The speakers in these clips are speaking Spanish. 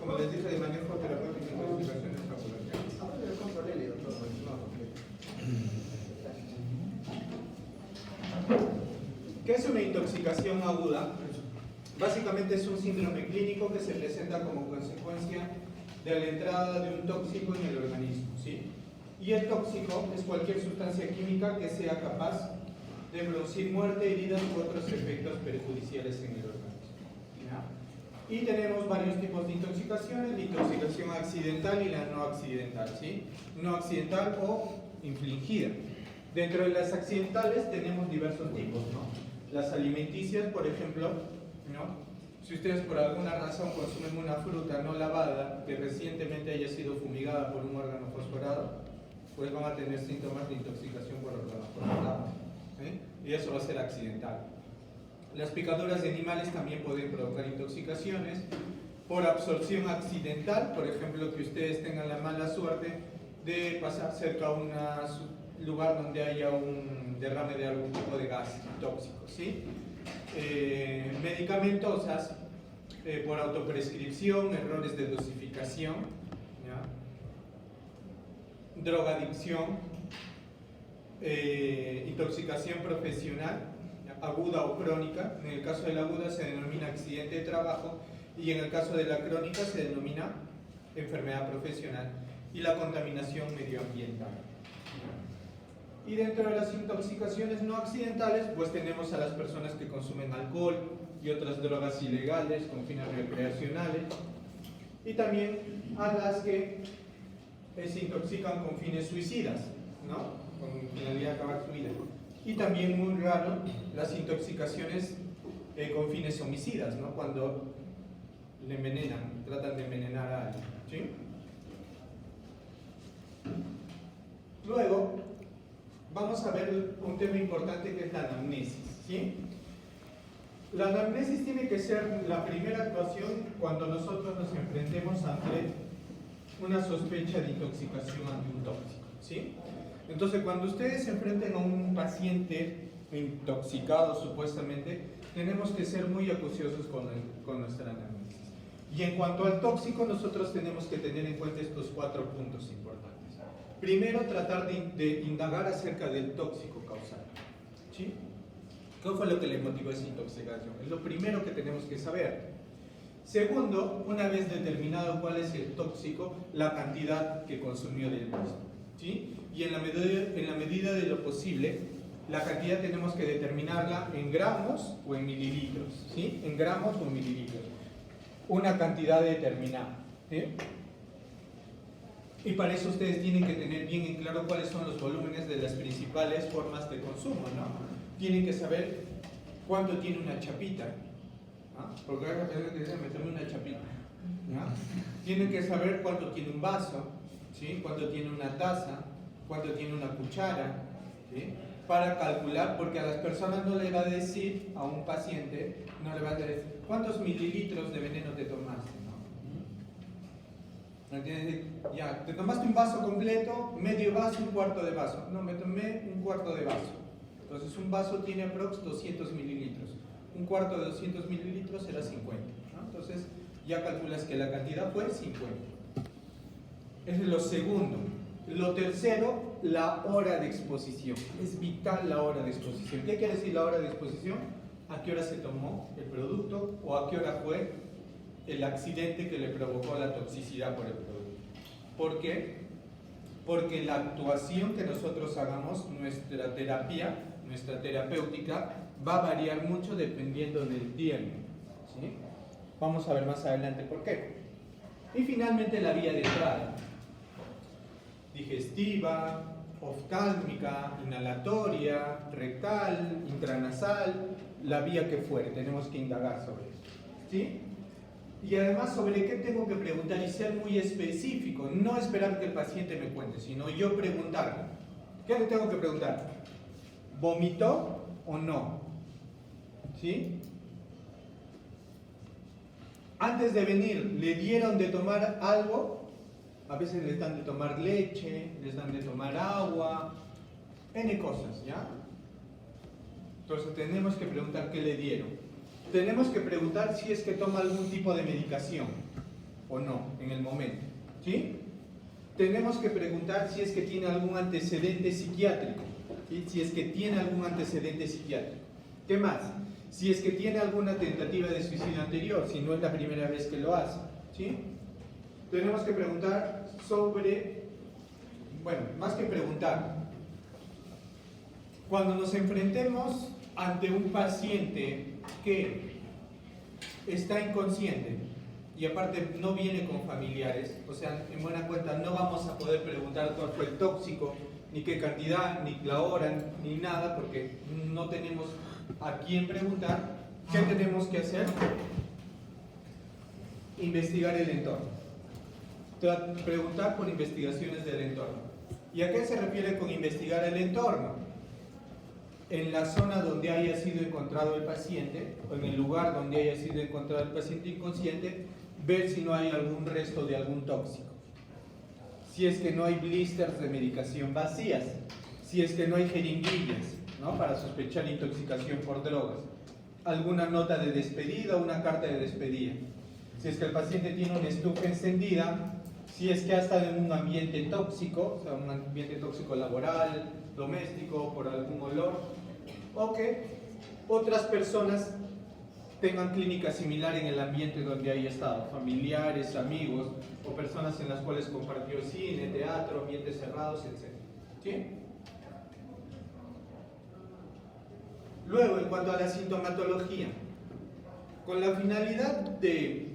como les dije, de manejo terapéutico y intoxicaciones ambulatoriales. Ahora del control L, doctor, ¿Qué es una intoxicación aguda? Básicamente es un síndrome clínico que se presenta como consecuencia de la entrada de un tóxico en el organismo, ¿sí? Y el tóxico es cualquier sustancia química que sea capaz de producir muerte, heridas u otros efectos perjudiciales en el organismo, ¿ya? Y tenemos varios tipos de intoxicaciones: la intoxicación accidental y la no accidental, ¿sí? No accidental o infligida. Dentro de las accidentales tenemos diversos tipos, ¿no? Las alimenticias, por ejemplo, ¿no? Si ustedes por alguna razón consumen una fruta no lavada que recientemente haya sido fumigada por un órgano fosforado, pues van a tener síntomas de intoxicación por órgano fosforado, ¿sí? Y eso va a ser accidental. Las picaduras de animales también pueden provocar intoxicaciones por absorción accidental, por ejemplo, que ustedes tengan la mala suerte de pasar cerca a un lugar donde haya un derrame de algún tipo de gas tóxico, ¿sí? Medicamentosas, por autoprescripción, errores de dosificación, ¿ya? Drogadicción, intoxicación profesional, ¿ya? Aguda o crónica. En el caso de la aguda se denomina accidente de trabajo y en el caso de la crónica se denomina enfermedad profesional, y la contaminación medioambiental. Y dentro de las intoxicaciones no accidentales, pues tenemos a las personas que consumen alcohol y otras drogas ilegales con fines recreacionales, y también a las que se intoxican con fines suicidas, ¿no? Con finalidad de acabar su vida. Y también, muy raro, las intoxicaciones con fines homicidas, ¿no? Cuando le envenenan, tratan de envenenar a alguien, ¿sí? Luego vamos a ver un tema importante, que es la anamnesis, ¿sí? La anamnesis tiene que ser la primera actuación cuando nosotros nos enfrentemos ante una sospecha de intoxicación ante un tóxico, ¿sí? Entonces, cuando ustedes se enfrenten a un paciente intoxicado supuestamente, tenemos que ser muy acuciosos con nuestra anamnesis. Y en cuanto al tóxico, nosotros tenemos que tener en cuenta estos 4 puntos importantes. Primero, tratar de indagar acerca del tóxico causal, ¿sí? ¿Qué fue lo que le motivó esa intoxicación? Es lo primero que tenemos que saber. Segundo, una vez determinado cuál es el tóxico, la cantidad que consumió del mismo, ¿sí? Y en la medida de lo posible, la cantidad tenemos que determinarla en gramos o en mililitros, ¿sí? En gramos o en mililitros. Una cantidad determinada, ¿sí? Y para eso ustedes tienen que tener bien en claro cuáles son los volúmenes de las principales formas de consumo, ¿no? Tienen que saber cuánto tiene una chapita, ¿no? Porque hay que meterme una chapita, ¿no? Tienen que saber cuánto tiene un vaso, ¿sí? Cuánto tiene una taza, cuánto tiene una cuchara, ¿sí? Para calcular, porque a las personas no le va a decir, a un paciente, no le va a decir cuántos mililitros de veneno te tomaste, ¿no? ¿Entiendes? Ya, te tomaste un vaso completo, medio vaso, un cuarto de vaso. No, me tomé un cuarto de vaso. Entonces un vaso tiene aprox 200 mililitros. Un cuarto de 200 mililitros será 50, ¿no? Entonces ya calculas que la cantidad fue 50. Ese es lo segundo. Lo tercero, la hora de exposición. Es vital la hora de exposición. ¿Qué quiere decir la hora de exposición? ¿A qué hora se tomó el producto o a qué hora fue el accidente que le provocó la toxicidad por el producto? ¿Por qué? Porque la actuación que nosotros hagamos, nuestra terapia, nuestra terapéutica, va a variar mucho dependiendo del tiempo, ¿sí? Vamos a ver más adelante por qué. Y finalmente la vía de entrada: digestiva, oftálmica, inhalatoria, rectal, intranasal, la vía que fuere. Tenemos que indagar sobre eso, ¿sí? Y además, sobre qué tengo que preguntar y ser muy específico. No esperar que el paciente me cuente, sino yo preguntarle. ¿Qué le tengo que preguntar? ¿Vomitó o no? ¿Sí? Antes de venir, ¿le dieron de tomar algo? A veces les dan de tomar leche, les dan de tomar agua, N cosas, ¿ya? Entonces tenemos que preguntar qué le dieron. Tenemos que preguntar si es que toma algún tipo de medicación, o no en el momento, ¿sí? Tenemos que preguntar si es que tiene algún antecedente psiquiátrico, ¿sí? Si es que tiene algún antecedente psiquiátrico. ¿Qué más? Si es que tiene alguna tentativa de suicidio anterior, si no es la primera vez que lo hace, ¿sí? Tenemos que preguntar sobre, bueno, más que preguntar, cuando nos enfrentemos ante un paciente que está inconsciente y aparte no viene con familiares, o sea, en buena cuenta no vamos a poder preguntar cuál fue el tóxico, ni qué cantidad, ni la hora, ni nada, porque no tenemos a quién preguntar. ¿Qué tenemos que hacer? Investigar el entorno. Preguntar por investigaciones del entorno. ¿Y a qué se refiere con investigar el entorno? En la zona donde haya sido encontrado el paciente, o en el lugar donde haya sido encontrado el paciente inconsciente, ver si no hay algún resto de algún tóxico. Si es que no hay blisters de medicación vacías, si es que no hay jeringuillas, ¿no?, para sospechar intoxicación por drogas, alguna nota de despedida o una carta de despedida. Si es que el paciente tiene una estufa encendida, si es que ha estado en un ambiente tóxico, o sea, un ambiente tóxico laboral, doméstico, por algún olor, o que otras personas tengan clínica similar en el ambiente donde haya estado, familiares, amigos, o personas en las cuales compartió cine, teatro, ambientes cerrados, etc. ¿Sí? Luego, en cuanto a la sintomatología, con la finalidad de,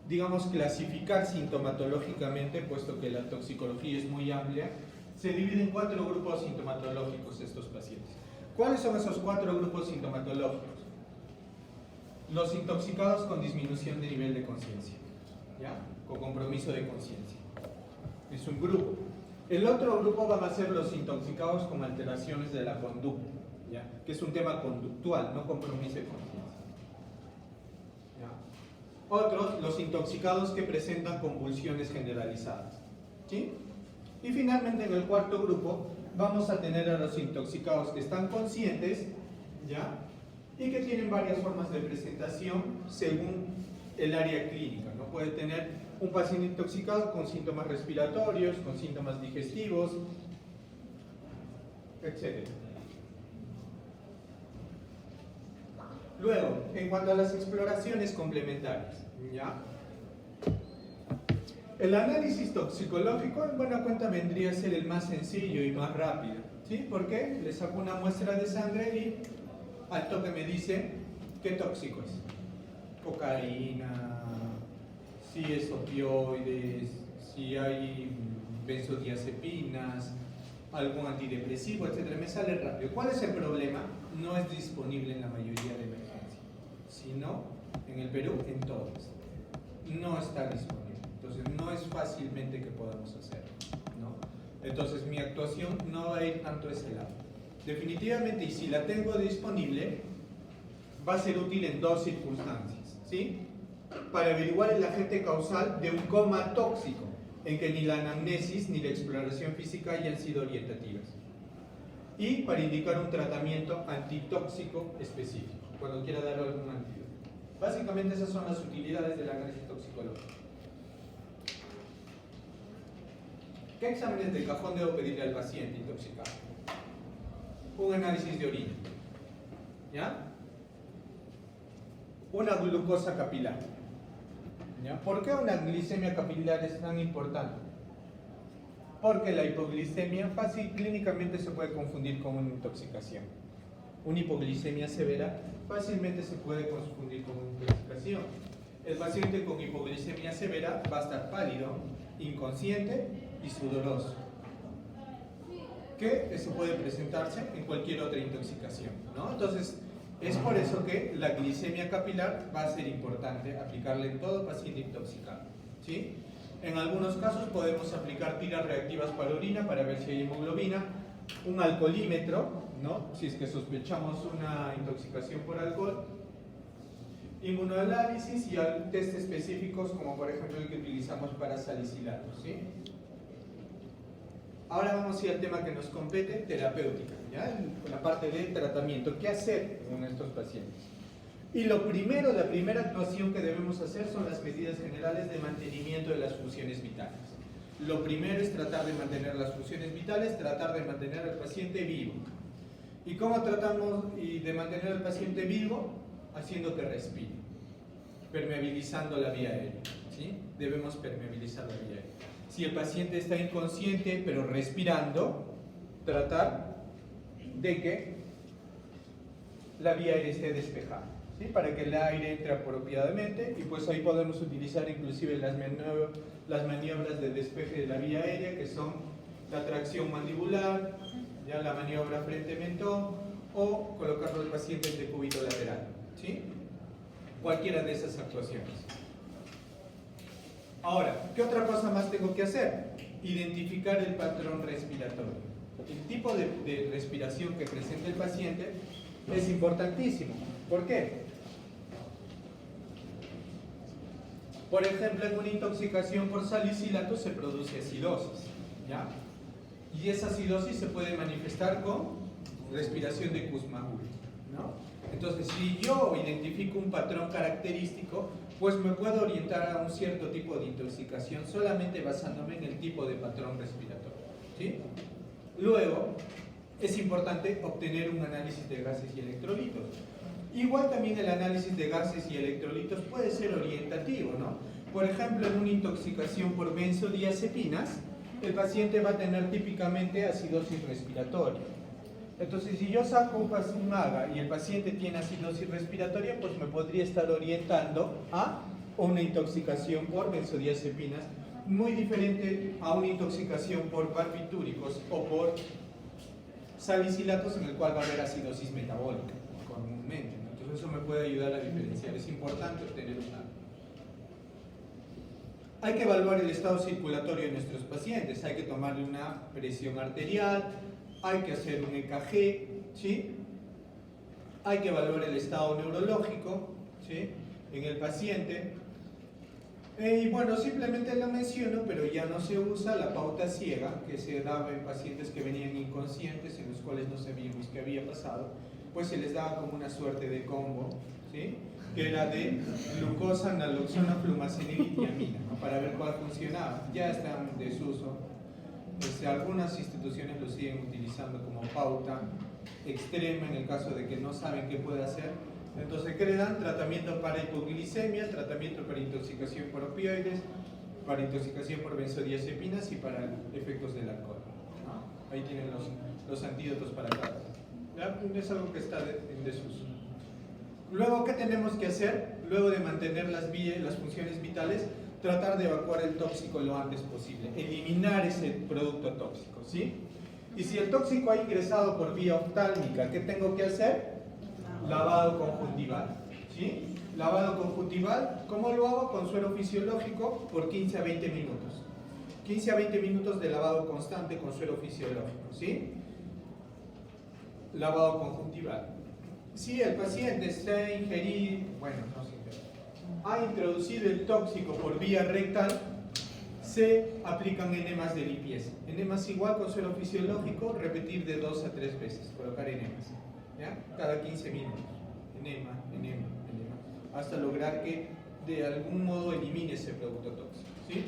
digamos, clasificar sintomatológicamente, puesto que la toxicología es muy amplia, se divide en 4 grupos sintomatológicos estos pacientes. ¿Cuáles son esos 4 grupos sintomatológicos? Los intoxicados con disminución de nivel de conciencia, ¿ya?, con compromiso de conciencia. Es un grupo. El otro grupo van a ser los intoxicados con alteraciones de la conducta, ¿ya?, que es un tema conductual, no compromiso de conciencia. ¿Ya? Otros, los intoxicados que presentan convulsiones generalizadas, ¿sí? Y finalmente, en el cuarto grupo, vamos a tener a los intoxicados que están conscientes, ¿ya?, y que tienen varias formas de presentación según el área clínica, ¿no? Puede tener un paciente intoxicado con síntomas respiratorios, con síntomas digestivos, etc. Luego, en cuanto a las exploraciones complementarias, ¿ya?, el análisis toxicológico, en buena cuenta, vendría a ser el más sencillo y más rápido, ¿sí? ¿Por qué? Le saco una muestra de sangre y al toque me dice qué tóxico es. Cocaína, si es opioides, si hay benzodiazepinas, algún antidepresivo, etc. Me sale rápido. ¿Cuál es el problema? No es disponible en la mayoría de emergencias, sino en el Perú, en todas. No está disponible. Entonces no es fácilmente que podamos hacerlo, ¿no? Entonces mi actuación no va a ir tanto a ese lado. Definitivamente, y si la tengo disponible, va a ser útil en 2 circunstancias, ¿sí? Para averiguar el agente causal de un coma tóxico, en que ni la anamnesis ni la exploración física hayan sido orientativas. Y para indicar un tratamiento antitóxico específico, cuando quiera dar algún antídoto. Básicamente esas son las utilidades del análisis toxicológico. ¿Qué exámenes de cajón debo pedirle al paciente intoxicado? Un análisis de orina, ¿ya? Una glucosa capilar, ¿ya? ¿Por qué una glicemia capilar es tan importante? Porque la hipoglicemia fácil clínicamente se puede confundir con una intoxicación. Una hipoglicemia severa fácilmente se puede confundir con una intoxicación. El paciente con hipoglicemia severa va a estar pálido, inconsciente y sudoroso, que eso puede presentarse en cualquier otra intoxicación, ¿no? Entonces, es por eso que la glicemia capilar va a ser importante aplicarle en todo paciente intoxicado, ¿sí? En algunos casos podemos aplicar tiras reactivas para orina para ver si hay hemoglobina, un alcoholímetro, ¿no?, si es que sospechamos una intoxicación por alcohol, inmunoanálisis y test específicos como por ejemplo el que utilizamos para salicilatos, ¿sí? Ahora vamos a ir al tema que nos compete, terapéutica, ¿ya?, con la parte de tratamiento. ¿Qué hacer con estos pacientes? Y la primera actuación que debemos hacer son las medidas generales de mantenimiento de las funciones vitales. Lo primero es tratar de mantener las funciones vitales, tratar de mantener al paciente vivo. ¿Y cómo tratamos de mantener al paciente vivo? Haciendo que respire, permeabilizando la vía aérea, ¿sí? Debemos permeabilizar la vía aérea. Si el paciente está inconsciente pero respirando, tratar de que la vía aérea esté despejada, ¿sí? Para que el aire entre apropiadamente, y pues ahí podemos utilizar inclusive las maniobras de despeje de la vía aérea, que son la tracción mandibular, ya la maniobra frente-mentón, o colocarlo al paciente en decúbito lateral, ¿sí? Cualquiera de esas actuaciones. Ahora, ¿qué otra cosa más tengo que hacer? Identificar el patrón respiratorio. El tipo de respiración que presenta el paciente es importantísimo. ¿Por qué? Por ejemplo, en una intoxicación por salicilato se produce acidosis, ¿ya? Y esa acidosis se puede manifestar con respiración de Kussmaul, ¿no? Entonces, si yo identifico un patrón característico, pues me puedo orientar a un cierto tipo de intoxicación solamente basándome en el tipo de patrón respiratorio, ¿sí? Luego, es importante obtener un análisis de gases y electrolitos. Igual también el análisis de gases y electrolitos puede ser orientativo, ¿no? Por ejemplo, en una intoxicación por benzodiazepinas, el paciente va a tener típicamente acidosis respiratoria. Entonces, si yo saco un AGA y el paciente tiene acidosis respiratoria, pues me podría estar orientando a una intoxicación por benzodiazepinas, muy diferente a una intoxicación por barbitúricos o por salicilatos, en el cual va a haber acidosis metabólica comúnmente, ¿no? Entonces eso me puede ayudar a diferenciar. Es importante obtener un AGA. Hay que evaluar el estado circulatorio de nuestros pacientes, hay que tomarle una presión arterial, hay que hacer un EKG, ¿sí? Hay que evaluar el estado neurológico, ¿sí? En el paciente. Y bueno, simplemente lo menciono, pero ya no se usa la pauta ciega que se daba en pacientes que venían inconscientes, en los cuales no sabíamos qué había pasado, pues se les daba como una suerte de combo, ¿sí? Que era de glucosa, naloxona, flumacenil y tiamina, ¿no? Para ver cuál funcionaba. Ya está en desuso. Algunas instituciones lo siguen utilizando como pauta extrema en el caso de que no saben qué puede hacer. Entonces crean tratamiento para hipoglicemia, tratamiento para intoxicación por opioides, para intoxicación por benzodiazepinas y para efectos del alcohol, ¿no? Ahí tienen los antídotos para cada uno. Es algo que está en desuso. Luego, ¿qué tenemos que hacer? Luego de mantener las funciones vitales, tratar de evacuar el tóxico lo antes posible, eliminar ese producto tóxico, ¿sí? Y si el tóxico ha ingresado por vía oftálmica, ¿qué tengo que hacer? Lavado conjuntival, ¿sí? Lavado conjuntival, ¿cómo lo hago? Con suero fisiológico por 15 a 20 minutos. 15 a 20 minutos de lavado constante con suero fisiológico, ¿sí? Lavado conjuntival. Si el paciente se ha ingerido, ha introducido el tóxico por vía rectal, se aplican enemas de limpieza. Enemas igual con suero fisiológico, repetir de 2 a 3 veces, colocar enemas, ¿ya? Cada 15 minutos. Enema, enema, enema, hasta lograr que de algún modo elimine ese producto tóxico, ¿sí?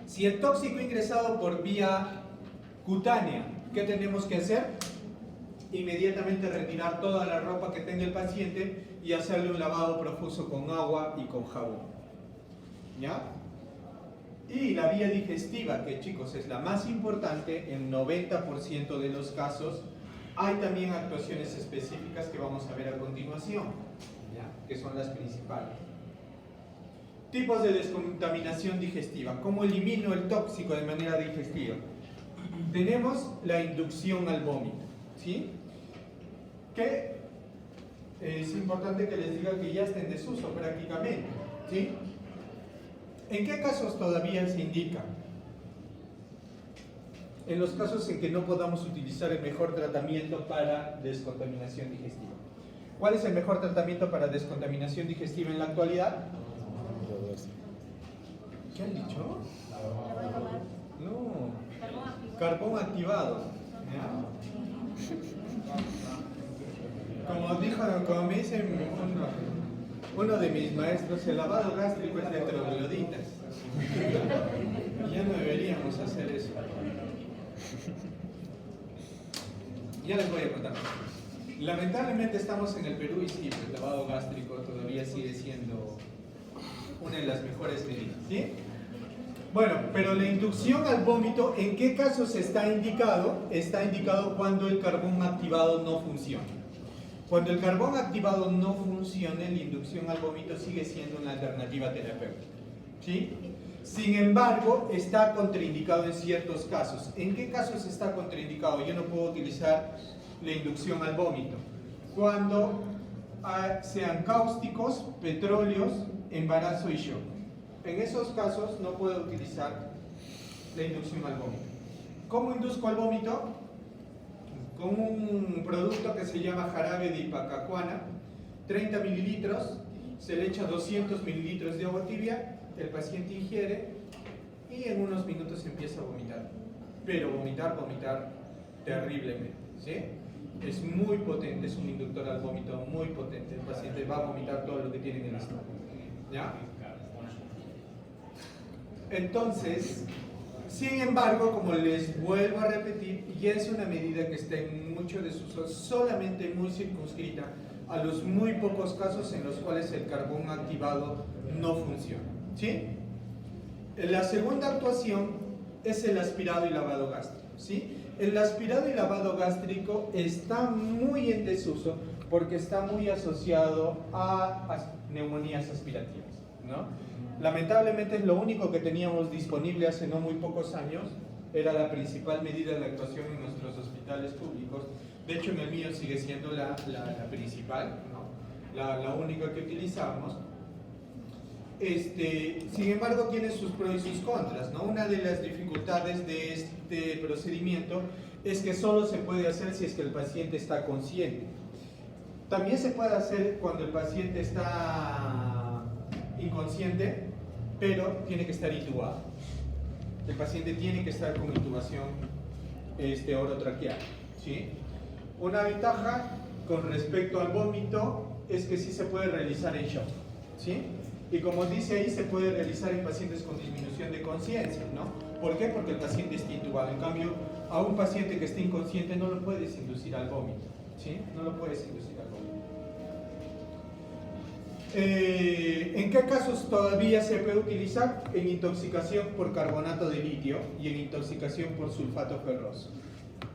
Si el tóxico ha ingresado por vía cutánea, ¿qué tenemos que hacer? Inmediatamente retirar toda la ropa que tenga el paciente y hacerle un lavado profuso con agua y con jabón, ¿ya? Y la vía digestiva, que chicos es la más importante en 90% de los casos. Hay también actuaciones específicas que vamos a ver a continuación, ¿ya? Que son las principales. Tipos de descontaminación digestiva. ¿Cómo elimino el tóxico de manera digestiva? Tenemos la inducción al vómito, ¿sí? Que es importante que les diga que ya está en desuso prácticamente, ¿sí? ¿En qué casos todavía se indica? En los casos en que no podamos utilizar el mejor tratamiento para descontaminación digestiva. ¿Cuál es el mejor tratamiento para descontaminación digestiva en la actualidad? ¿Qué han dicho? No. Carbón activado. como me dice uno de mis maestros, el lavado gástrico es de trogloditas. Ya no deberíamos hacer eso. Ya les voy a contar. Lamentablemente estamos en el Perú y sí, el lavado gástrico todavía sigue siendo una de las mejores medidas, ¿sí? Bueno, pero la inducción al vómito, ¿en qué casos está indicado? Está indicado cuando el carbón activado no funciona. Cuando el carbón activado no funciona, la inducción al vómito sigue siendo una alternativa terapéutica, ¿sí? Sin embargo, está contraindicado en ciertos casos. ¿En qué casos está contraindicado? Yo no puedo utilizar la inducción al vómito. Cuando sean cáusticos, petróleos, embarazo y shock. En esos casos no puedo utilizar la inducción al vómito. ¿Cómo induzco al vómito? Con un producto que se llama jarabe de ipacacuana, 30 mililitros, se le echa 200 mililitros de agua tibia, el paciente ingiere y en unos minutos empieza a vomitar. Pero vomitar terriblemente, ¿sí? Es muy potente, es un inductor al vómito muy potente. El paciente va a vomitar todo lo que tiene en el estómago, ¿ya? Entonces, sin embargo, como les vuelvo a repetir, ya es una medida que está en muchos desusos, solamente muy circunscrita a los muy pocos casos en los cuales el carbón activado no funciona, ¿sí? La segunda actuación es el aspirado y lavado gástrico, ¿sí? El aspirado y lavado gástrico está muy en desuso porque está muy asociado a neumonías aspirativas, ¿no? Lamentablemente es lo único que teníamos disponible hace no muy pocos años, era la principal medida de actuación en nuestros hospitales públicos. De hecho, en el mío sigue siendo la principal, ¿no? La única que utilizamos. Sin embargo, tiene sus pros y sus contras, ¿no? Una de las dificultades de este procedimiento es que solo se puede hacer si es que el paciente está consciente. También se puede hacer cuando el paciente está inconsciente, pero tiene que estar intubado. El paciente tiene que estar con intubación orotraqueal, ¿sí? Una ventaja con respecto al vómito es que sí se puede realizar en shock, ¿sí? Y como dice ahí, se puede realizar en pacientes con disminución de conciencia, ¿no? ¿Por qué? Porque el paciente está intubado. En cambio, a un paciente que esté inconsciente no lo puedes inducir al vómito, ¿sí? No lo puedes inducir al vómito. ¿En qué casos todavía se puede utilizar? En intoxicación por carbonato de litio y en intoxicación por sulfato ferroso.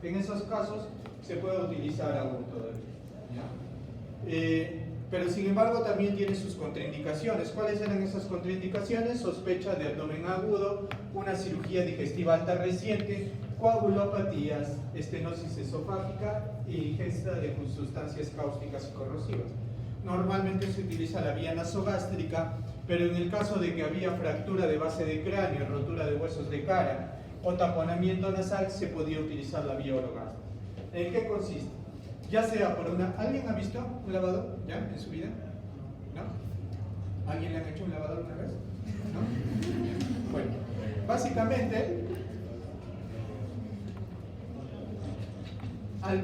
En esos casos se puede utilizar aún todavía, ¿ya? Pero sin embargo también tiene sus contraindicaciones. ¿Cuáles eran esas contraindicaciones? Sospecha de abdomen agudo, una cirugía digestiva alta reciente, coagulopatías, estenosis esofágica y ingesta de sustancias cáusticas y corrosivas. Normalmente se utiliza la vía nasogástrica, pero en el caso de que había fractura de base de cráneo, rotura de huesos de cara o taponamiento nasal, se podía utilizar la vía orogástrica. ¿En qué consiste? Ya sea por una... ¿Alguien ha visto un lavador ya en su vida? ¿No? ¿Alguien le han hecho un lavador una vez? ¿No? Bueno, básicamente...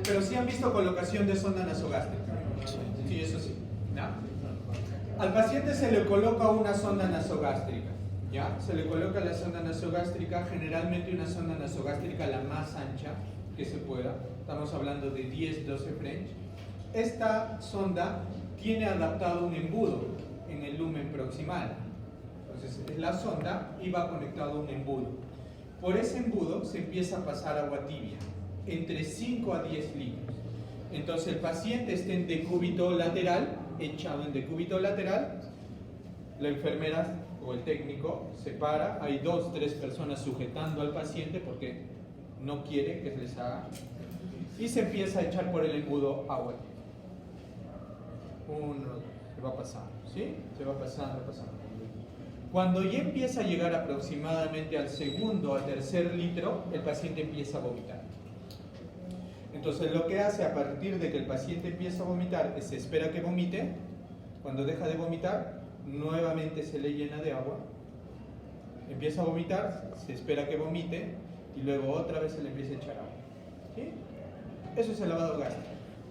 pero sí han visto colocación de sonda nasogástrica. Sí, eso sí. ¿Ya? Al paciente se le coloca una sonda nasogástrica, ¿ya? Se le coloca la sonda nasogástrica, generalmente una sonda nasogástrica la más ancha que se pueda. Estamos hablando de 10-12 French. Esta sonda tiene adaptado un embudo en el lumen proximal. Entonces, es la sonda y va conectado a un embudo. Por ese embudo se empieza a pasar agua tibia, entre 5 a 10 litros. Entonces el paciente está en decúbito lateral, echado en decúbito lateral, la enfermera o el técnico se para, hay 2-3 personas sujetando al paciente porque no quiere que se les haga, y se empieza a echar por el embudo agua. Se va pasando, ¿sí? Se va pasando. Cuando ya empieza a llegar aproximadamente al segundo a tercer litro, el paciente empieza a vomitar. Entonces lo que hace a partir de que el paciente empieza a vomitar es se espera que vomite. Cuando deja de vomitar, nuevamente se le llena de agua, empieza a vomitar, se espera que vomite y luego otra vez se le empieza a echar agua, ¿sí? Eso es el lavado gástrico.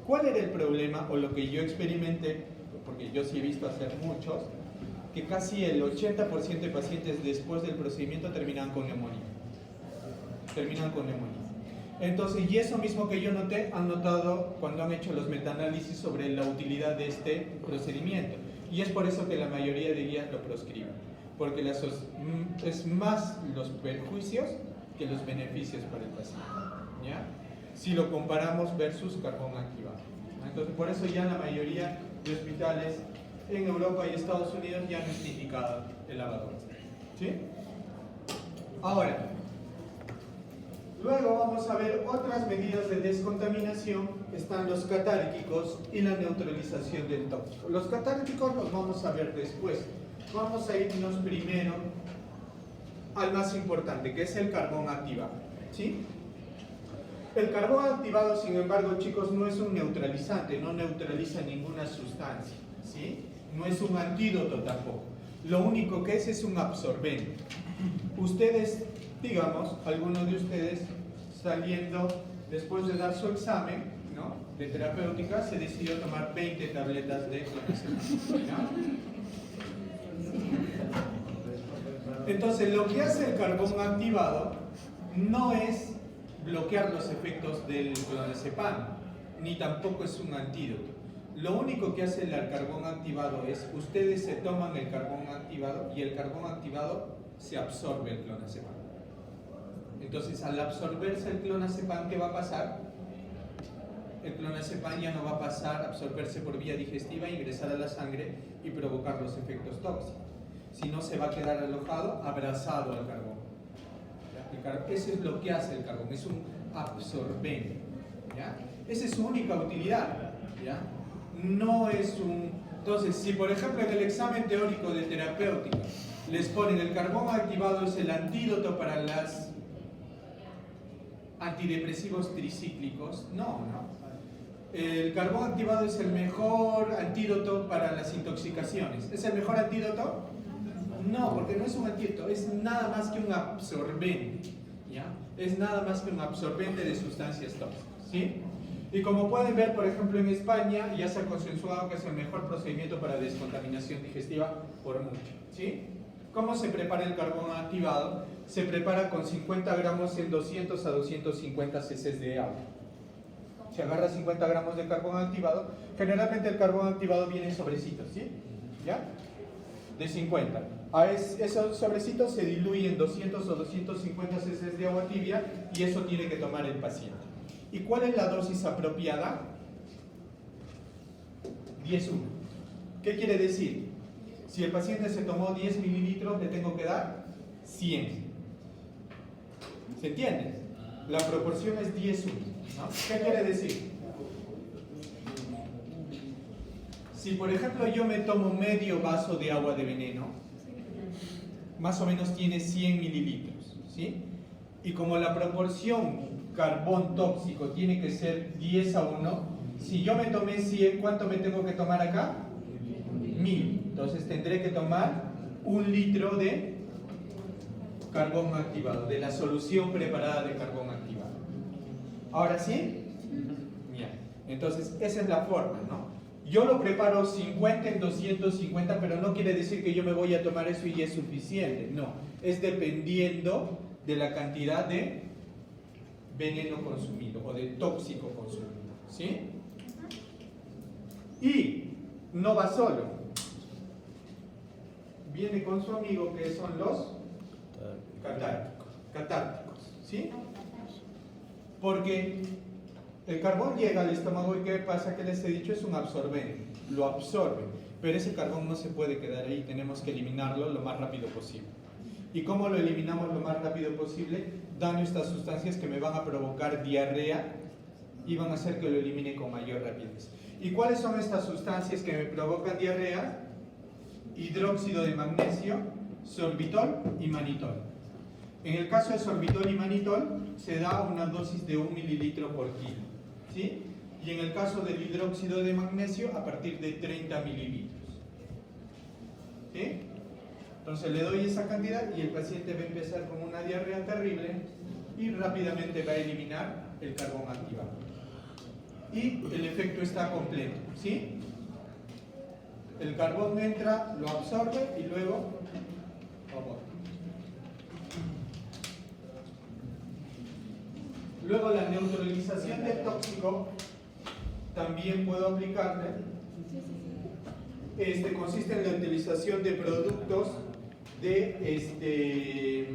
¿Cuál era el problema o lo que yo experimenté? Porque yo sí he visto hacer muchos, que casi el 80% de pacientes después del procedimiento terminan con neumonía. Entonces, y eso mismo que yo noté, han notado cuando han hecho los metaanálisis sobre la utilidad de este procedimiento. Y es por eso que la mayoría de guías lo proscriben, porque es más los perjuicios que los beneficios para el paciente, ¿ya? Si lo comparamos versus carbón activado. Entonces, por eso ya la mayoría de hospitales en Europa y Estados Unidos ya han indicado el lavador, ¿sí? Ahora, luego vamos a ver otras medidas de descontaminación. Están los catárticos y la neutralización del tóxico. Los catárticos los vamos a ver después. Vamos a irnos primero al más importante, que es el carbón activado, ¿sí? El carbón activado, sin embargo, chicos, no es un neutralizante, no neutraliza ninguna sustancia, ¿sí? No es un antídoto tampoco. Lo único que es un absorbente. Ustedes, digamos, algunos de ustedes saliendo después de dar su examen, ¿no?, de terapéutica, se decidió tomar 20 tabletas de clonazepam, ¿no? Entonces, lo que hace el carbón activado no es bloquear los efectos del clonazepam, ni tampoco es un antídoto. Lo único que hace el carbón activado es, ustedes se toman el carbón activado y el carbón activado se absorbe el clonazepam. Entonces, al absorberse el clonazepam, ¿qué va a pasar? El clonazepam ya no va a pasar a absorberse por vía digestiva, ingresar a la sangre y provocar los efectos tóxicos, sino se va a quedar alojado, abrazado al carbón. Eso es lo que hace el carbón, es un absorbente, ¿ya? Esa es su única utilidad, ¿ya? No es un... Entonces, si por ejemplo en el examen teórico de terapéutica les ponen el carbón activado es el antídoto para las antidepresivos tricíclicos, no. El carbón activado es el mejor antídoto para las intoxicaciones. ¿Es el mejor antídoto? No, porque no es un antídoto, es nada más que un absorbente, ¿ya? Es nada más que un absorbente de sustancias tóxicas, ¿sí? Y como pueden ver, por ejemplo, en España ya se ha consensuado que es el mejor procedimiento para descontaminación digestiva por mucho, ¿sí? ¿Cómo se prepara el carbón activado? Se prepara con 50 gramos en 200 a 250 cc de agua. Se agarra 50 gramos de carbón activado. Generalmente el carbón activado viene en sobrecitos, ¿sí? ¿Ya? De 50. Esos sobrecitos se diluyen en 200 o 250 cc de agua tibia y eso tiene que tomar el paciente. ¿Y cuál es la dosis apropiada? 10-1. ¿Qué quiere decir? Si el paciente se tomó 10 mililitros, le tengo que dar 100. ¿Se entiende? La proporción es 10-1, ¿no? ¿Qué quiere decir? Si por ejemplo yo me tomo medio vaso de agua de veneno, más o menos tiene 100 mililitros, ¿sí? Y como la proporción carbón tóxico tiene que ser 10-1, si yo me tomé 100, ¿cuánto me tengo que tomar acá? 1000. Entonces tendré que tomar 1 litro de carbón activado, de la solución preparada de carbón activado. ¿Ahora sí? Bien. Entonces esa es la forma, ¿no? Yo lo preparo 50 en 250, pero no quiere decir que yo me voy a tomar eso y es suficiente. No, es dependiendo de la cantidad de veneno consumido o de tóxico consumido, ¿sí? Y no va solo. Viene con su amigo que son los catárticos, ¿sí? Porque el carbón llega al estómago y ¿qué pasa? Que les he dicho, es un absorbente, lo absorbe, pero ese carbón no se puede quedar ahí, tenemos que eliminarlo lo más rápido posible. ¿Y cómo lo eliminamos lo más rápido posible? Dando estas sustancias que me van a provocar diarrea y van a hacer que lo elimine con mayor rapidez. ¿Y cuáles son estas sustancias que me provocan diarrea? Hidróxido de magnesio, sorbitol y manitol. En el caso de sorbitol y manitol se da una dosis de 1 mililitro por kilo, ¿sí? Y en el caso del hidróxido de magnesio a partir de 30 mililitros, ¿sí? Entonces le doy esa cantidad y el paciente va a empezar con una diarrea terrible y rápidamente va a eliminar el carbón activado. y el efecto está completo, ¿sí? El carbón entra, lo absorbe y luego vapor. Luego la neutralización del tóxico también puedo aplicarle. Consiste en la utilización de productos de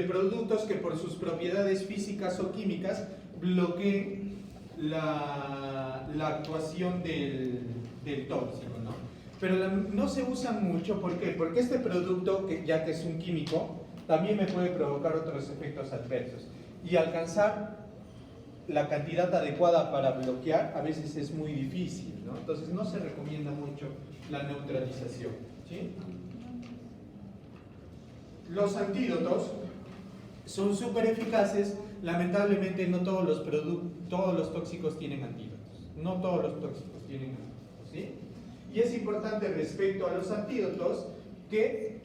productos que por sus propiedades físicas o químicas bloqueen la actuación del tóxico, ¿no? Pero no se usan mucho, ¿por qué? Porque este producto, ya que es un químico, también me puede provocar otros efectos adversos. Y alcanzar la cantidad adecuada para bloquear a veces es muy difícil, ¿no? Entonces no se recomienda mucho la neutralización, ¿sí? Los antídotos son súper eficaces. Lamentablemente no todos los tóxicos tienen antídotos. No todos los tóxicos tienen antídotos, ¿sí? Y es importante respecto a los antídotos que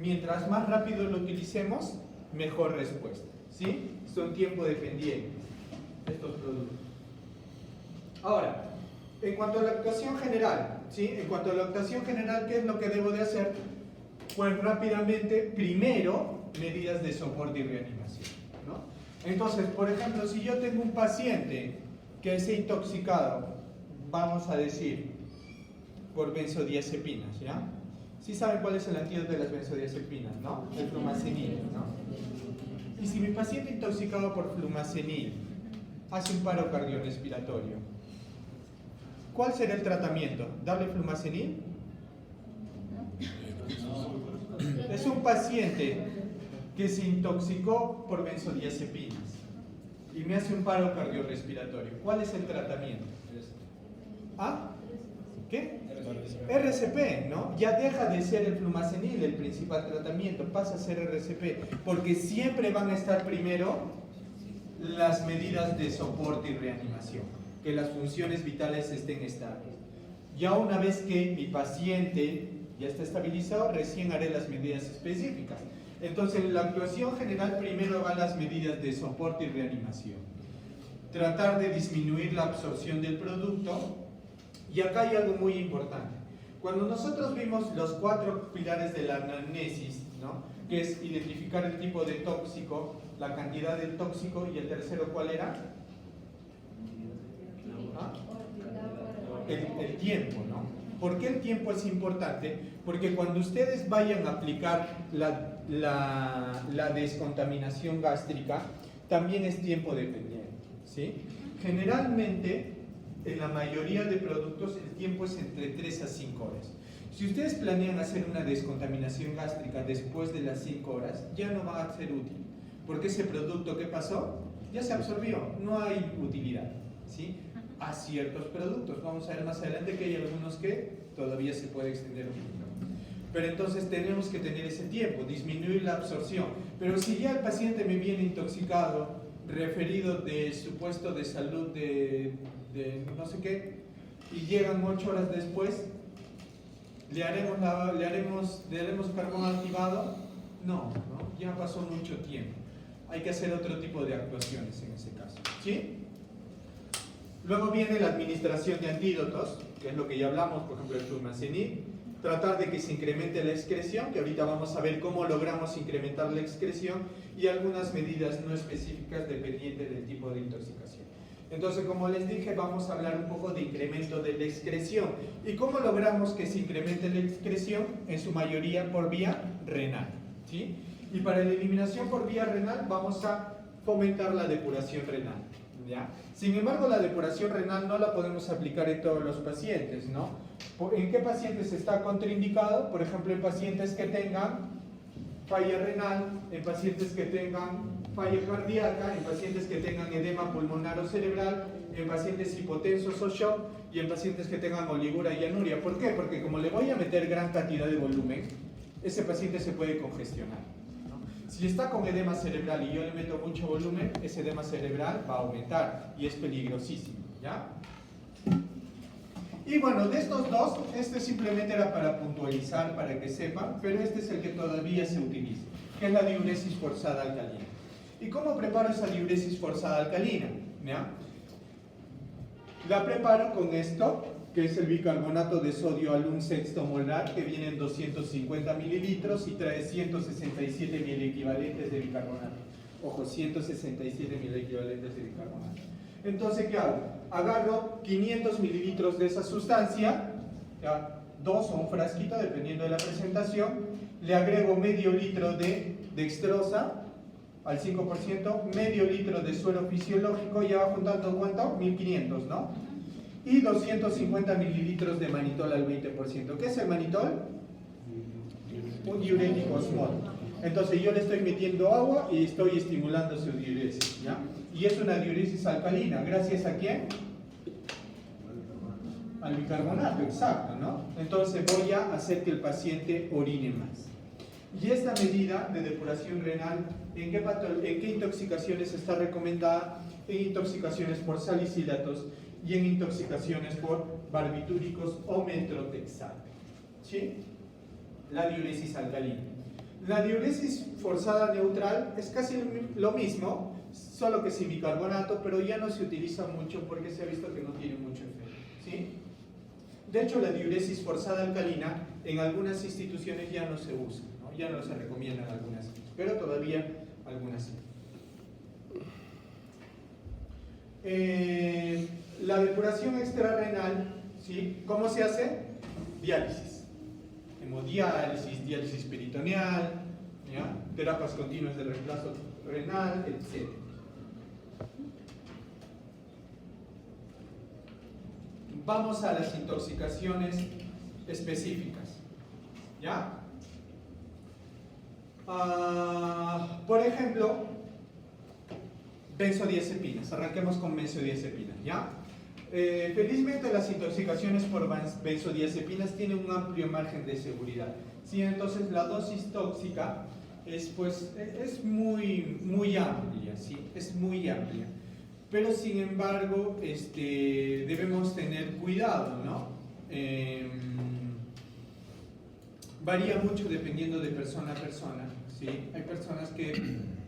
mientras más rápido lo utilicemos, mejor respuesta, ¿sí? Son tiempo dependientes estos productos. Ahora, en cuanto a la actuación general, ¿sí? En cuanto a la actuación general, ¿qué es lo que debo de hacer? Pues rápidamente, primero, medidas de soporte y reanimación, ¿no? Entonces, por ejemplo, si yo tengo un paciente que se ha intoxicado, vamos a decir, por benzodiazepinas, ¿ya? ¿Sí saben cuál es el antídoto de las benzodiazepinas, no? El flumazenil, ¿no? Y si mi paciente intoxicado por flumazenil hace un paro cardiorrespiratorio, ¿cuál será el tratamiento? ¿Darle flumazenil? Es un paciente que se intoxicó por benzodiazepinas y me hace un paro cardiorrespiratorio. ¿Cuál es el tratamiento? ¿Ah? ¿Qué? RCP, ¿no? Ya deja de ser el flumazenil el principal tratamiento, pasa a ser RCP, porque siempre van a estar primero las medidas de soporte y reanimación, que las funciones vitales estén estables. Ya una vez que mi paciente ya está estabilizado, recién haré las medidas específicas. Entonces, en la actuación general primero van las medidas de soporte y reanimación. Tratar de disminuir la absorción del producto. Y acá hay algo muy importante. Cuando nosotros vimos los 4 pilares de la anamnesis, ¿no? Que es identificar el tipo de tóxico, la cantidad del tóxico, y el tercero, ¿cuál era? ¿Ah? El tiempo, ¿no? ¿Por qué el tiempo es importante? Porque cuando ustedes vayan a aplicar la descontaminación gástrica, también es tiempo dependiente, ¿sí? Generalmente, en la mayoría de productos, el tiempo es entre 3 a 5 horas. Si ustedes planean hacer una descontaminación gástrica después de las 5 horas, ya no va a ser útil, porque ese producto que pasó ya se absorbió, no hay utilidad, ¿sí? A ciertos productos, vamos a ver más adelante que hay algunos que todavía se puede extender un poquito. Pero entonces tenemos que tener ese tiempo, disminuir la absorción. Pero si ya el paciente me viene intoxicado, referido de su puesto de salud de no sé qué, y llegan 8 horas después, ¿le haremos carbón activado? No, ya pasó mucho tiempo. Hay que hacer otro tipo de actuaciones en ese caso, ¿sí? Luego viene la administración de antídotos, que es lo que ya hablamos, por ejemplo, el flumazenil. Tratar de que se incremente la excreción, que ahorita vamos a ver cómo logramos incrementar la excreción, y algunas medidas no específicas dependientes del tipo de intoxicación. Entonces, como les dije, vamos a hablar un poco de incremento de la excreción. ¿Y cómo logramos que se incremente la excreción? En su mayoría por vía renal, ¿sí? Y para la eliminación por vía renal vamos a fomentar la depuración renal, ¿ya? Sin embargo, la depuración renal no la podemos aplicar en todos los pacientes, ¿no? ¿En qué pacientes está contraindicado? Por ejemplo, en pacientes que tengan falla renal, en pacientes que tengan falla cardíaca, en pacientes que tengan edema pulmonar o cerebral, en pacientes hipotensos o shock, y en pacientes que tengan oligura y anuria. ¿Por qué? Porque como le voy a meter gran cantidad de volumen, ese paciente se puede congestionar, ¿no? Si está con edema cerebral y yo le meto mucho volumen, ese edema cerebral va a aumentar y es peligrosísimo, ¿ya? Y bueno, de estos dos, este simplemente era para puntualizar, para que sepan, pero este es el que todavía se utiliza, que es la diuresis forzada alcalina. ¿Y cómo preparo esa diuresis forzada alcalina? ¿Ya? La preparo con esto, que es el bicarbonato de sodio al 1/6 molar, que viene en 250 mililitros y trae 167.000 equivalentes de bicarbonato. Ojo, 167.000 equivalentes de bicarbonato. Entonces, ¿qué hago? Agarro 500 mililitros de esa sustancia, ¿ya? 2 o un frasquito, dependiendo de la presentación. Le agrego medio litro de dextrosa al 5%, medio litro de suero fisiológico, ya va juntando ¿cuánto? 1500, ¿no? Y 250 mililitros de manitol al 20%. ¿Qué es el manitol? Un diurético osmótico. Entonces yo le estoy metiendo agua y estoy estimulando su diuresis, ¿ya? Y es una diuresis alcalina. ¿Gracias a quién? Al bicarbonato, exacto, ¿no? Entonces voy a hacer que el paciente orine más. Y esta medida de depuración renal, ¿en qué intoxicaciones está recomendada? En intoxicaciones por salicilatos y en intoxicaciones por barbitúricos o metrotexato, ¿sí? La diuresis alcalina. La diuresis forzada neutral es casi lo mismo, solo que sin bicarbonato, pero ya no se utiliza mucho porque se ha visto que no tiene mucho efecto, ¿sí? De hecho, la diuresis forzada alcalina en algunas instituciones ya no se usa, ¿no? Ya no se recomiendan algunas, pero todavía algunas sí. La depuración extrarrenal, ¿sí? ¿Cómo se hace? Diálisis. Hemodiálisis, diálisis peritoneal, ¿ya? Terapias continuas de reemplazo renal, etc. Vamos a las intoxicaciones específicas, ¿ya? Por ejemplo, benzodiazepinas. Arranquemos con benzodiazepinas, ¿ya? Felizmente las intoxicaciones por benzodiazepinas tienen un amplio margen de seguridad, ¿sí? Entonces la dosis tóxica es muy amplia, ¿sí? Es muy amplia. Pero sin embargo, debemos tener cuidado, ¿no? Varía mucho dependiendo de persona a persona, ¿sí? Hay personas que,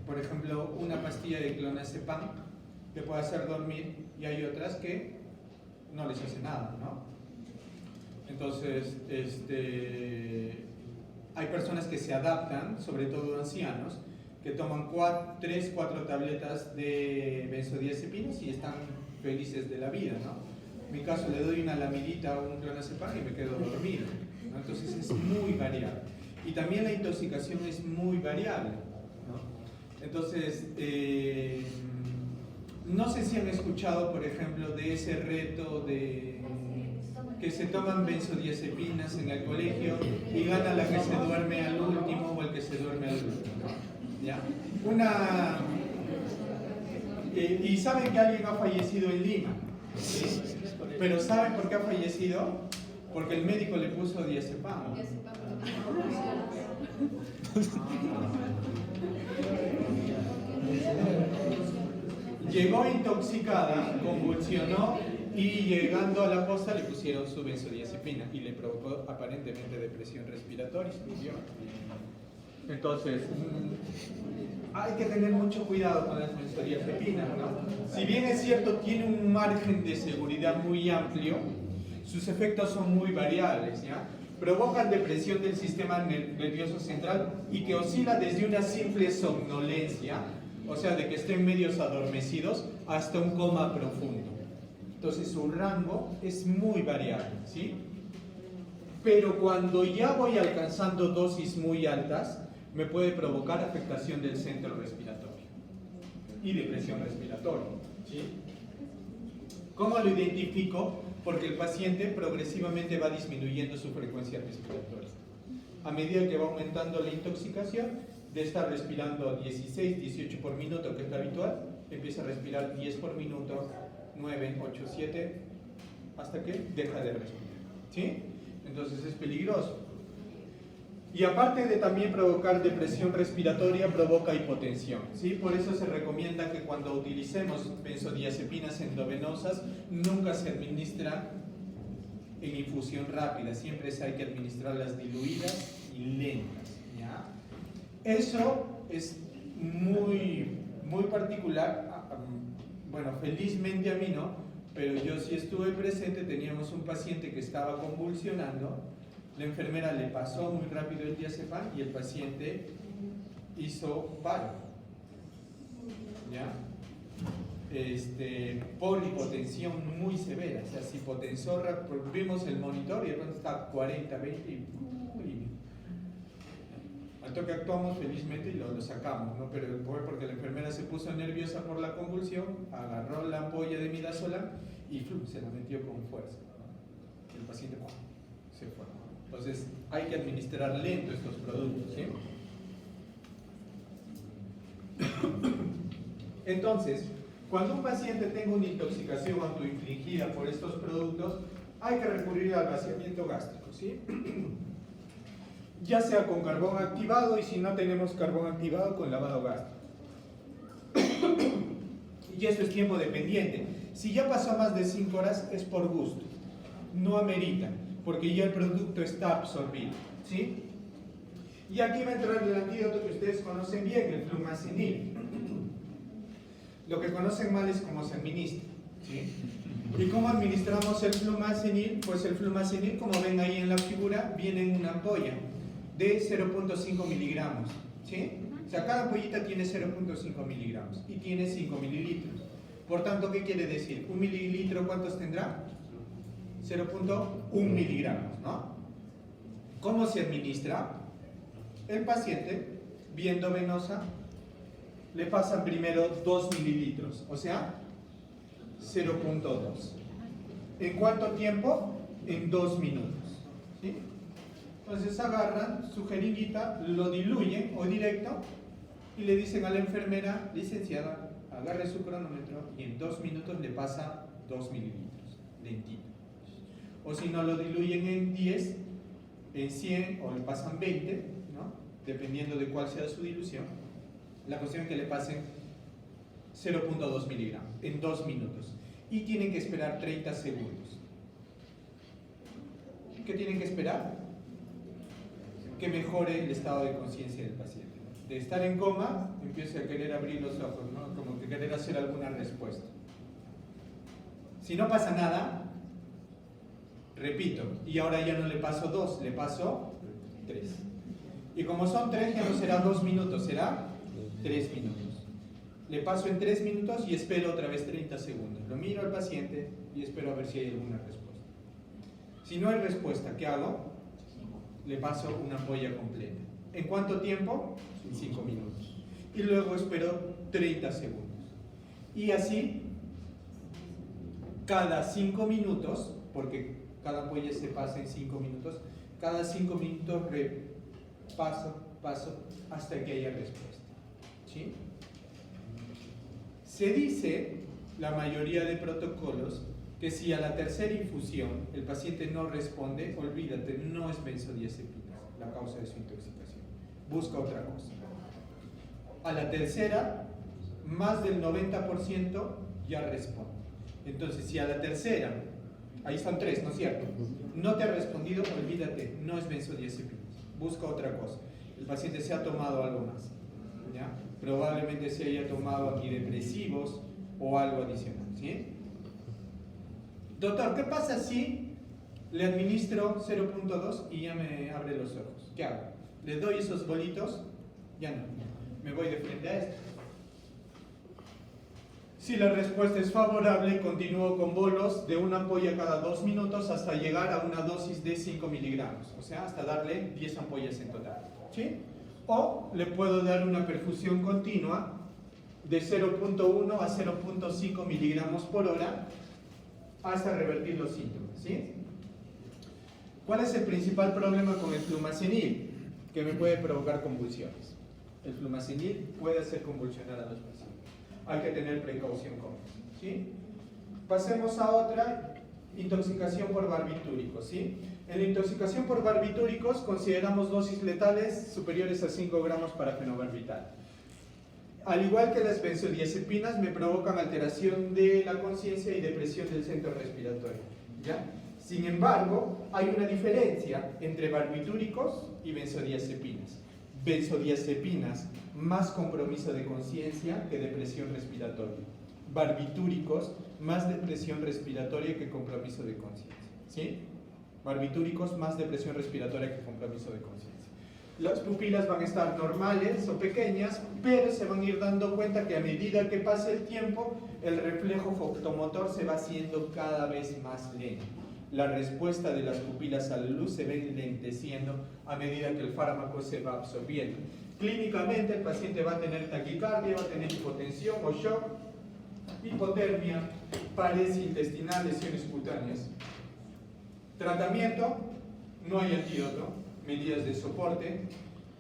por ejemplo, una pastilla de clonazepam le puede hacer dormir y hay otras que no les hace nada, ¿no? Entonces, hay personas que se adaptan, sobre todo ancianos, que toman 3, 4 tabletas de benzodiazepinas y están felices de la vida, ¿no? En mi caso le doy una lamidita o un clonazepam y me quedo dormido, ¿no? Entonces es muy variable. Y también la intoxicación es muy variable, ¿no? Entonces, no sé si han escuchado, por ejemplo, de ese reto de que se toman benzodiazepinas en el colegio y gana la que se duerme al último o el que se duerme al último, ¿ya? Y saben que alguien ha fallecido en Lima, ¿sí? Pero ¿saben por qué ha fallecido? Porque el médico le puso diazepam. Llegó intoxicada, convulsionó y llegando a la costa le pusieron su benzodiazepina y le provocó aparentemente depresión respiratoria. Entonces, hay que tener mucho cuidado con las benzodiazepinas, ¿no? Si bien es cierto, tiene un margen de seguridad muy amplio, sus efectos son muy variables, ¿ya? Provocan depresión del sistema nervioso central y que oscila desde una simple somnolencia, o sea, de que estén medios adormecidos, hasta un coma profundo. Entonces su rango es muy variable, ¿sí? Pero cuando ya voy alcanzando dosis muy altas, me puede provocar afectación del centro respiratorio y depresión respiratoria, ¿sí? ¿Cómo lo identifico? Porque el paciente progresivamente va disminuyendo su frecuencia respiratoria. A medida que va aumentando la intoxicación, de estar respirando 16, 18 por minuto, que es lo habitual, empieza a respirar 10 por minuto, 9, 8, 7, hasta que deja de respirar, ¿sí? Entonces es peligroso. Y aparte de también provocar depresión respiratoria, provoca hipotensión, ¿sí? Por eso se recomienda que cuando utilicemos benzodiazepinas endovenosas, nunca se administra en infusión rápida, siempre hay que administrarlas diluidas y lentas, ¿ya? Eso es muy particular, bueno, felizmente a mí no, pero yo sí estuve presente. Teníamos un paciente que estaba convulsionando, la enfermera le pasó muy rápido el diazepam y el paciente hizo paro, ¿ya? Por hipotensión muy severa, o sea, se hipotensó, vimos el monitor y de pronto está 40, 20 y al toque actuamos felizmente y lo sacamos, ¿no? Pero fue porque la enfermera se puso nerviosa por la convulsión, agarró la ampolla de midazolam y se la metió con fuerza, ¿no? El paciente se fue. Entonces hay que administrar lento estos productos, ¿sí? Entonces, cuando un paciente tenga una intoxicación autoinfligida por estos productos, hay que recurrir al vaciamiento gástrico, ¿sí? Ya sea con carbón activado, y si no tenemos carbón activado, con lavado gástrico. Y esto es tiempo dependiente. Si ya pasó más de 5 horas, es por gusto, no amerita, porque ya el producto está absorbido, ¿sí? Y aquí va a entrar el antídoto que ustedes conocen bien, el flumazenil. Lo que conocen mal es cómo se administra, ¿sí? ¿Y cómo administramos el flumazenil? Pues el flumazenil, como ven ahí en la figura, viene en una ampolla de 0.5 miligramos, ¿sí? O sea, cada ampollita tiene 0.5 miligramos y tiene 5 mililitros. Por tanto, ¿qué quiere decir? ¿Un mililitro cuántos tendrá? 0.1 miligramos, ¿no? ¿Cómo se administra? El paciente, vía endovenosa, le pasan primero 2 mililitros, o sea, 0.2. ¿En cuánto tiempo? En 2 minutos, ¿sí? Entonces agarran su jeringuita, lo diluyen o directo y le dicen a la enfermera, licenciada, agarre su cronómetro y en 2 minutos le pasa 2 mililitros, lentito. O si no, lo diluyen en 10, en 100 o le pasan 20, ¿no? Dependiendo de cuál sea su dilución. La cuestión es que le pasen 0.2 miligramos en 2 minutos y tienen que esperar 30 segundos. ¿Qué tienen que esperar? Que mejore el estado de conciencia del paciente. De estar en coma, empieza a querer abrir los ojos, ¿no? Como que querer hacer alguna respuesta. Si no pasa nada, repito, y ahora ya no le paso 2, le paso 3. Y como son 3, ya no será 2 minutos, será 3 minutos. Le paso en 3 minutos y espero otra vez 30 segundos. Lo miro al paciente y espero a ver si hay alguna respuesta. Si no hay respuesta, ¿qué hago? Le paso una ampolla completa. ¿En cuánto tiempo? En 5 minutos. Y luego espero 30 segundos. Y así, cada 5 minutos, porque cada ampolla se pasa en 5 minutos, cada 5 minutos paso hasta que haya respuesta, ¿sí? Se dice, la mayoría de protocolos, que si a la tercera infusión el paciente no responde, olvídate, no es benzodiazepina la causa de su intoxicación, busca otra cosa. A la tercera, más del 90% ya responde. Entonces, si a la tercera, ahí son 3, ¿no es cierto?, no te ha respondido, olvídate, no es benzodiazepina, busca otra cosa. El paciente se ha tomado algo más, ¿ya? Probablemente se haya tomado antidepresivos o algo adicional, ¿sí? Doctor, ¿qué pasa si le administro 0.2 y ya me abre los ojos? ¿Qué hago? ¿Le doy esos bolitos? Ya no, me voy de frente a esto. Si la respuesta es favorable, continúo con bolos de una ampolla cada 2 minutos hasta llegar a una dosis de 5 miligramos, o sea, hasta darle 10 ampollas en total, ¿sí? O le puedo dar una perfusión continua de 0.1 a 0.5 miligramos por hora hasta revertir los síntomas, ¿sí? ¿Cuál es el principal problema con el flumazenil? Que me puede provocar convulsiones. El flumazenil puede hacer convulsionar a los pacientes. Hay que tener precaución con eso, ¿sí? Pasemos a otra, intoxicación por barbitúricos, ¿sí? En la intoxicación por barbitúricos consideramos dosis letales superiores a 5 gramos para fenobarbital. Al igual que las benzodiazepinas, me provocan alteración de la conciencia y depresión del centro respiratorio, ¿ya? Sin embargo, hay una diferencia entre barbitúricos y benzodiazepinas. Benzodiazepinas, más compromiso de conciencia que depresión respiratoria. barbitúricos, más depresión respiratoria que compromiso de conciencia. ¿Sí? Barbitúricos, más depresión respiratoria que compromiso de conciencia. Las pupilas van a estar normales o pequeñas, pero se van a ir dando cuenta que a medida que pasa el tiempo, el reflejo fotomotor se va haciendo cada vez más lento. La respuesta de las pupilas a la luz se va enlenteciendo a medida que el fármaco se va absorbiendo. Clínicamente el paciente va a tener taquicardia, va a tener hipotensión o shock, hipotermia, pares intestinal, lesiones cutáneas. Tratamiento, no hay antídoto, medidas de soporte.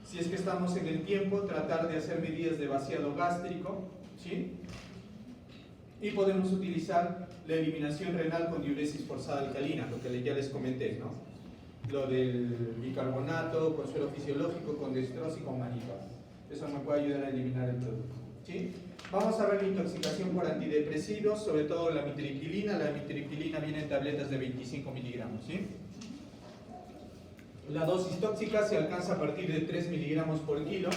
Si es que estamos en el tiempo, tratar de hacer medidas de vaciado gástrico, ¿sí? Y podemos utilizar la eliminación renal con diuresis forzada alcalina, lo que ya les comenté, ¿no? Lo del bicarbonato, con suero fisiológico, con dextrosa y con manitol. Eso me puede ayudar a eliminar el producto, ¿sí? Vamos a ver la intoxicación por antidepresivos, sobre todo la mitriptilina. La mitriptilina viene en tabletas de 25 miligramos, ¿sí? La dosis tóxica se alcanza a partir de 3 miligramos por kilo.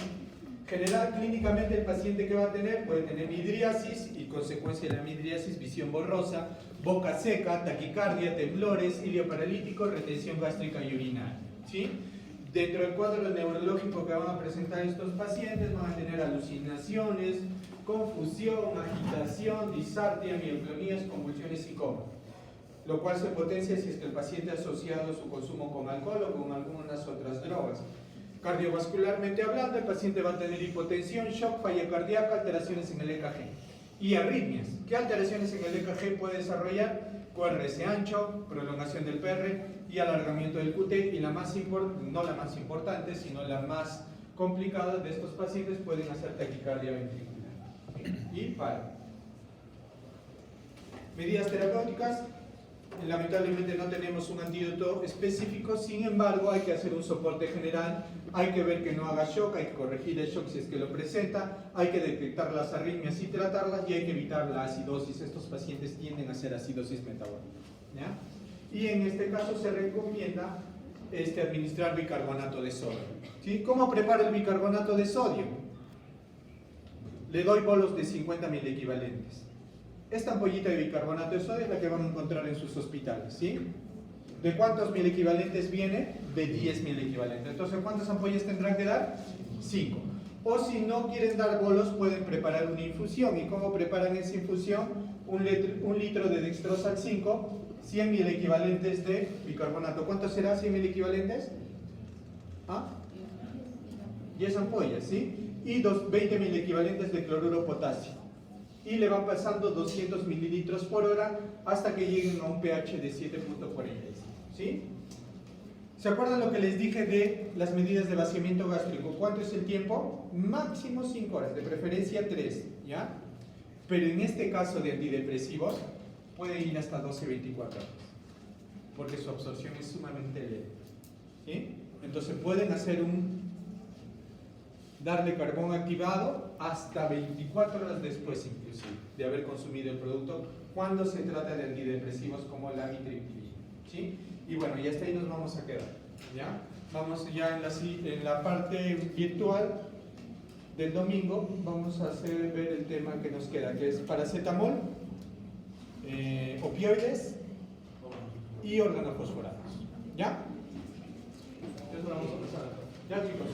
General, clínicamente el paciente que va a tener puede tener midriasis y consecuencia de la midriasis, visión borrosa, boca seca, taquicardia, temblores, ilio paralítico, retención gástrica y urinaria, ¿sí? Dentro del cuadro neurológico que van a presentar estos pacientes van a tener alucinaciones, confusión, agitación, disartria, mioclonías, convulsiones y coma, lo cual se potencia si es que el paciente ha asociado su consumo con alcohol o con algunas otras drogas. Cardiovascularmente hablando, el paciente va a tener hipotensión, shock, falla cardíaca, alteraciones en el EKG y arritmias. ¿Qué alteraciones en el EKG puede desarrollar? QRS ancho, prolongación del PR y alargamiento del QT, y no la más importante, sino la más complicada de estos pacientes pueden hacer taquicardia ventricular y paro. Medidas terapéuticas. Lamentablemente no tenemos un antídoto específico, sin embargo hay que hacer un soporte general, hay que ver que no haga shock, hay que corregir el shock si es que lo presenta, hay que detectar las arritmias y tratarlas, y hay que evitar la acidosis. Estos pacientes tienden a hacer acidosis metabólica, ¿ya? Y en este caso se recomienda administrar bicarbonato de sodio, ¿sí? ¿Cómo preparo el bicarbonato de sodio? Le doy bolos de 50 mil equivalentes. Esta ampollita de bicarbonato de sodio es la que van a encontrar en sus hospitales, ¿sí? ¿De cuántos mil equivalentes viene? De 10.000 equivalentes. Entonces, ¿cuántas ampollas tendrán que dar? 5. O si no quieren dar bolos, pueden preparar una infusión. ¿Y cómo preparan esa infusión? Un litro de dextrosal 5, 100.000 equivalentes de bicarbonato. ¿Cuánto será 100.000 equivalentes? ¿Ah? 10 ampollas, ¿sí? Y 20.000 equivalentes de cloruro potasio. Y le van pasando 200 mililitros por hora hasta que lleguen a un pH de 7.45, ¿sí? ¿Se acuerdan lo que les dije de las medidas de vaciamiento gástrico? ¿Cuánto es el tiempo? Máximo 5 horas, de preferencia 3, ¿ya? Pero en este caso de antidepresivos puede ir hasta 12-24 horas, porque su absorción es sumamente lenta, ¿sí? Entonces pueden hacer darle carbón activado hasta 24 horas después inclusive de haber consumido el producto, cuando se trata de antidepresivos como la mitriptilina, ¿sí? Y bueno, y hasta ahí nos vamos a quedar, ¿ya? Vamos ya en la parte virtual del domingo, vamos a ver el tema que nos queda, que es paracetamol, opioides y organofosforados, ¿ya? Entonces vamos a empezar. Ya, chicos.